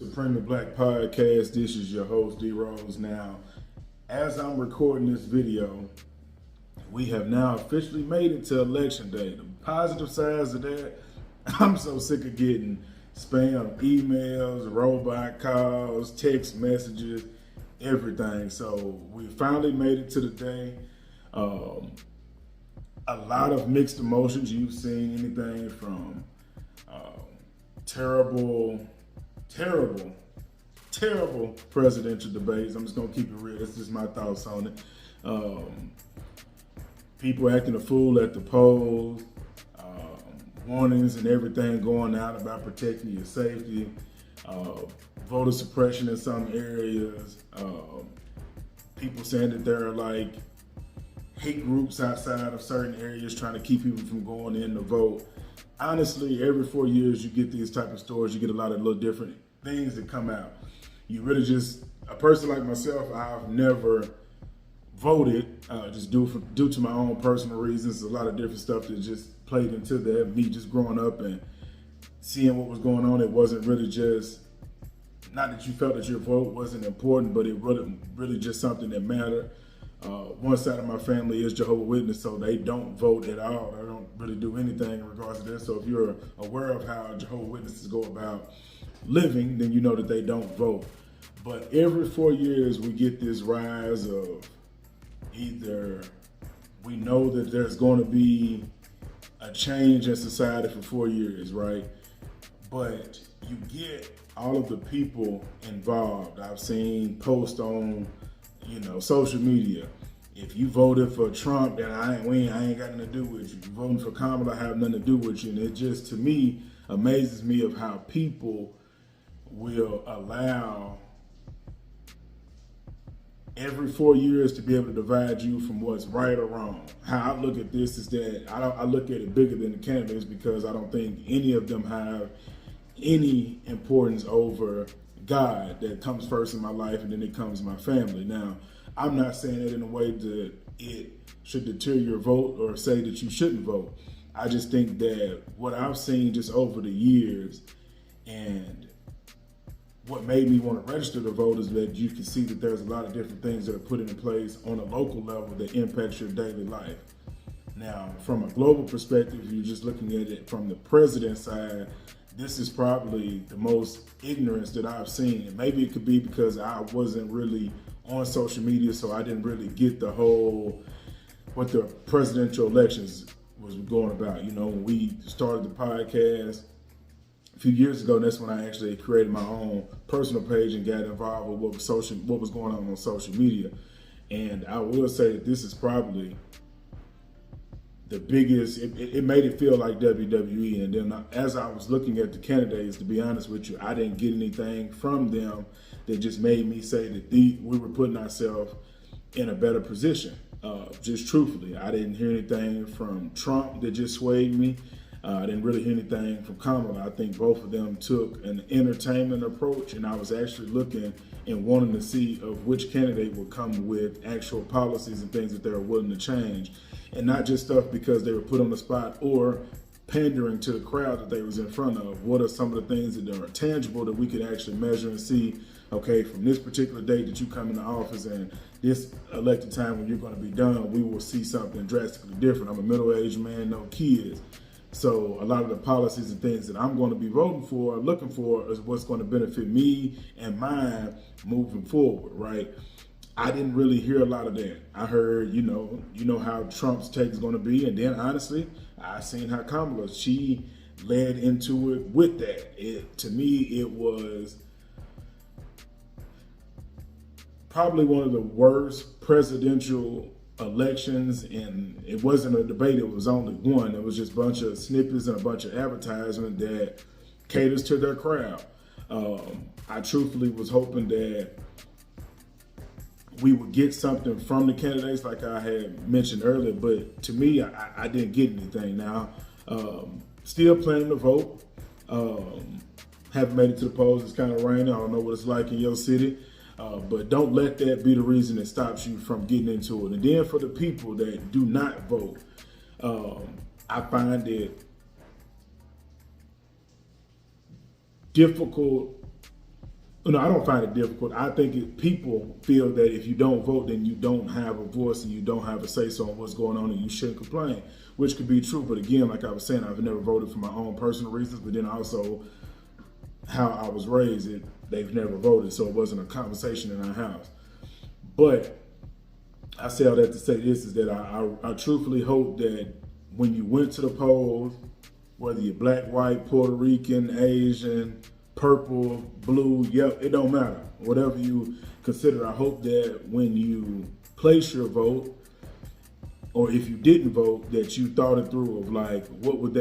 Supreme Black Podcast. This is your host, D Rose. Now, as I'm recording this video, we have now officially made it to Election Day. The positive sides of that, I'm so sick of getting spam emails, robot calls, text messages, everything. So we finally made it to the day. A lot of mixed emotions. You've seen anything from terrible presidential debates. I'm just gonna keep it real. That's just my thoughts on it. People acting a fool at the polls, warnings and everything going out about protecting your safety, voter suppression in some areas, people saying that there are like hate groups outside of certain areas trying to keep people from going in to vote. Honestly, every 4 years you get these type of stories, you get a lot of little different things that come out. You really just, a person like myself, I've never voted, just due to my own personal reasons. A lot of different stuff that just played into that. Me just growing up and seeing what was going on, it wasn't really just, not that you felt that your vote wasn't important, but it really just something that mattered. One side of my family is Jehovah's Witness, so they don't vote at all. They don't really do anything in regards to this. So if you're aware of how Jehovah's Witnesses go about living, then you know that they don't vote. But every 4 years we get this rise of either we know that there's going to be a change in society for 4 years, right? But you get all of the people involved. I've seen posts on social media. If you voted for Trump, then I ain't got nothing to do with you. If you voting for Kamala, I have nothing to do with you. And it just, to me, amazes me of how people will allow every 4 years to be able to divide you from what's right or wrong. How I look at this is that I look at it bigger than the candidates, because I don't think any of them have any importance over God that comes first in my life, and then it comes my family. Now, I'm not saying it in a way that it should deter your vote or say that you shouldn't vote. I just think that what I've seen just over the years, and what made me want to register to vote, is that you can see that there's a lot of different things that are put into place on a local level that impacts your daily life. Now, from a global perspective, you're just looking at it from the president's side. This is probably the most ignorance that I've seen. And maybe it could be because I wasn't really on social media, so I didn't really get the whole, what the presidential elections was going about. When we started the podcast a few years ago, that's when I actually created my own personal page and got involved with what was going on social media. And I will say that this is probably the biggest, it made it feel like WWE. And then as I was looking at the candidates, to be honest with you, I didn't get anything from them that just made me say that we were putting ourselves in a better position. Just truthfully, I didn't hear anything from Trump that just swayed me. I didn't really hear anything from Kamala. I think both of them took an entertainment approach, and I was actually looking and wanting to see of which candidate would come with actual policies and things that they were willing to change, and not just stuff because they were put on the spot or pandering to the crowd that they was in front of. What are some of the things that are tangible that we could actually measure and see, okay, from this particular date that you come into office and this elected time when you're going to be done, we will see something drastically different. I'm a middle-aged man, no kids. So a lot of the policies and things that I'm going to be voting for, looking for, is what's going to benefit me and mine moving forward, right? I didn't really hear a lot of that. I heard, you know how Trump's take is going to be. And then honestly, I seen how Kamala, she led into it with that. To me, it was probably one of the worst presidential elections, and it wasn't a debate, it was only one. It was just a bunch of snippets and a bunch of advertisement that caters to their crowd. I truthfully was hoping that we would get something from the candidates like I had mentioned earlier, but to me, I didn't get anything. Now, still planning to vote. Haven't made it to the polls. It's kind of raining. I don't know what it's like in your city. But don't let that be the reason that stops you from getting into it. And then for the people that do not vote, I find it difficult No, I don't find it difficult. I think people feel that if you don't vote, then you don't have a voice and you don't have a say-so on what's going on and you shouldn't complain, which could be true. But again, like I was saying, I've never voted for my own personal reasons, but then also how I was raised, they've never voted, so it wasn't a conversation in our house. But I say all that to say this, is that I truthfully hope that when you went to the polls, whether you're black, white, Puerto Rican, Asian, purple, blue, yep, it don't matter. Whatever you consider, I hope that when you place your vote, or if you didn't vote, that you thought it through of like, what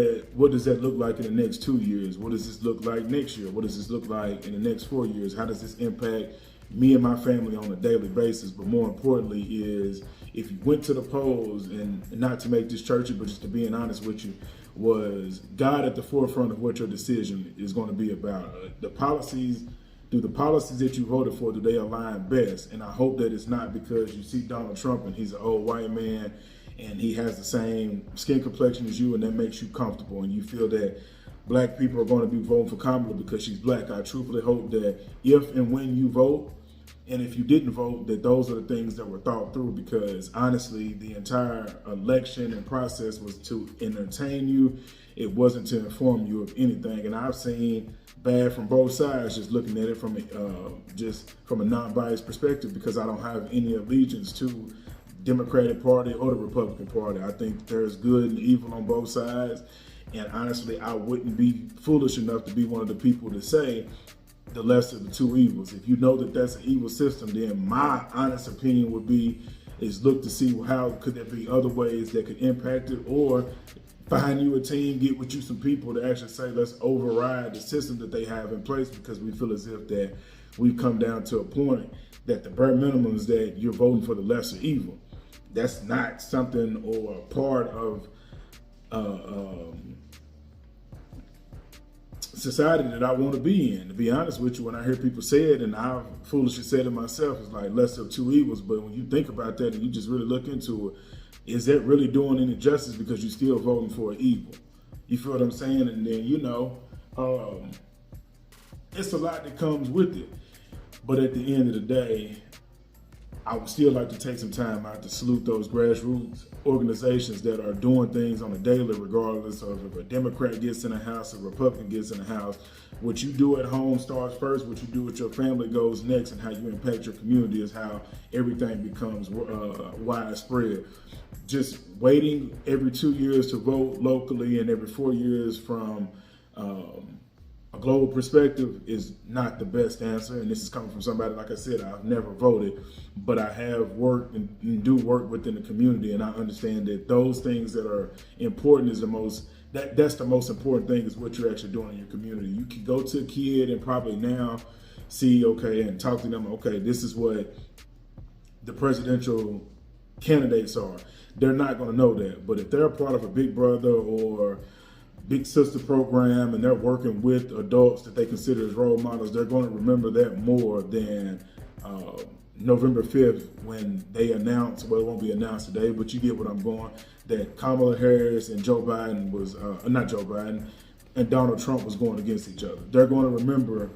does that look like in the next 2 years? What does this look like next year? What does this look like in the next 4 years? How does this impact me and my family on a daily basis? But more importantly is, if you went to the polls, and not to make this churchy, but just to being honest with you, was God at the forefront of what your decision is going to be about? The policies that you voted for, do they align best? And I hope that it's not because you see Donald Trump and he's an old white man and he has the same skin complexion as you, and that makes you comfortable and you feel that black people are going to be voting for Kamala because she's black. I truthfully hope that if and when you vote, and if you didn't vote, that those are the things that were thought through, because honestly, the entire election and process was to entertain you. It wasn't to inform you of anything. And I've seen bad from both sides, just looking at it from a non-biased perspective, because I don't have any allegiance to Democratic Party or the Republican Party. I think there's good and evil on both sides. And honestly, I wouldn't be foolish enough to be one of the people to say the lesser of the two evils. If you know that that's an evil system, then my honest opinion would be is look to see how could there be other ways that could impact it, or find you a team, get with you some people to actually say, let's override the system that they have in place, because we feel as if that we've come down to a point that the bare minimum is that you're voting for the lesser evil. That's not something or a part of society that I want to be in. To be honest with you, when I hear people say it, and I've foolishly said it myself, it's like lesser of two evils. But when you think about that and you just really look into it, is that really doing any justice, because you're still voting for an evil? You feel what I'm saying? And then, it's a lot that comes with it. But at the end of the day, I would still like to take some time out to salute those grassroots organizations that are doing things on a daily, regardless of if a Democrat gets in the House or a Republican gets in the House. What you do at home starts first. What you do with your family goes next, and how you impact your community is how everything becomes widespread. Just waiting every 2 years to vote locally and every 4 years from a global perspective is not the best answer. And this is coming from somebody, like I said, I've never voted, but I have worked and do work within the community. And I understand that those things that are important is that's the most important thing, is what you're actually doing in your community. You can go to a kid and probably now see, okay, and talk to them, okay, this is what the presidential candidates are. They're not going to know that. But if they're a part of a Big Brother or Big Sister program and they're working with adults that they consider as role models, they're going to remember that more than November 5th when they announce, well, it won't be announced today, but you get what I'm going, that Kamala Harris and Joe Biden was, not Joe Biden, and Donald Trump was going against each other. They're going to remember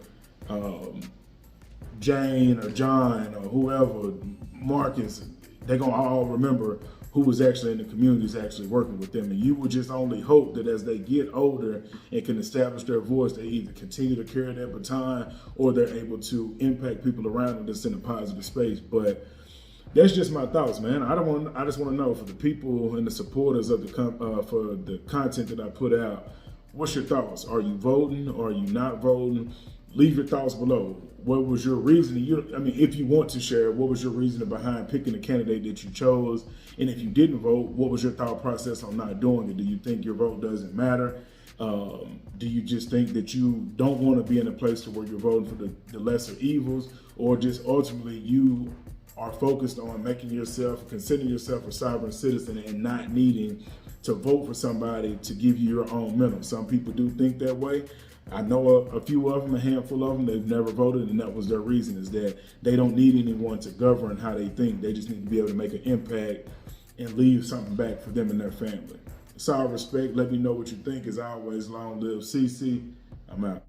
Jane or John or whoever, Marcus, they're going to all remember who was actually in the communities actually working with them. And you would just only hope that as they get older and can establish their voice, they either continue to carry that baton or they're able to impact people around them that's in a positive space. But that's just my thoughts, man. I just want to know, for the people and the supporters of for the content that I put out, what's your thoughts? Are you voting or are you not voting? Leave your thoughts below. What was your reasoning? If you want to share, what was your reasoning behind picking the candidate that you chose? And if you didn't vote, what was your thought process on not doing it? Do you think your vote doesn't matter? Do you just think that you don't want to be in a place to where you're voting for the lesser evils? Or just ultimately you are focused on considering yourself a sovereign citizen and not needing to vote for somebody to give you your own mental? Some people do think that way. I know a few of them, a handful of them, they've never voted, and that was their reason, is that they don't need anyone to govern how they think. They just need to be able to make an impact and leave something back for them and their family. It's all respect. Let me know what you think. As always, long live CC. I'm out.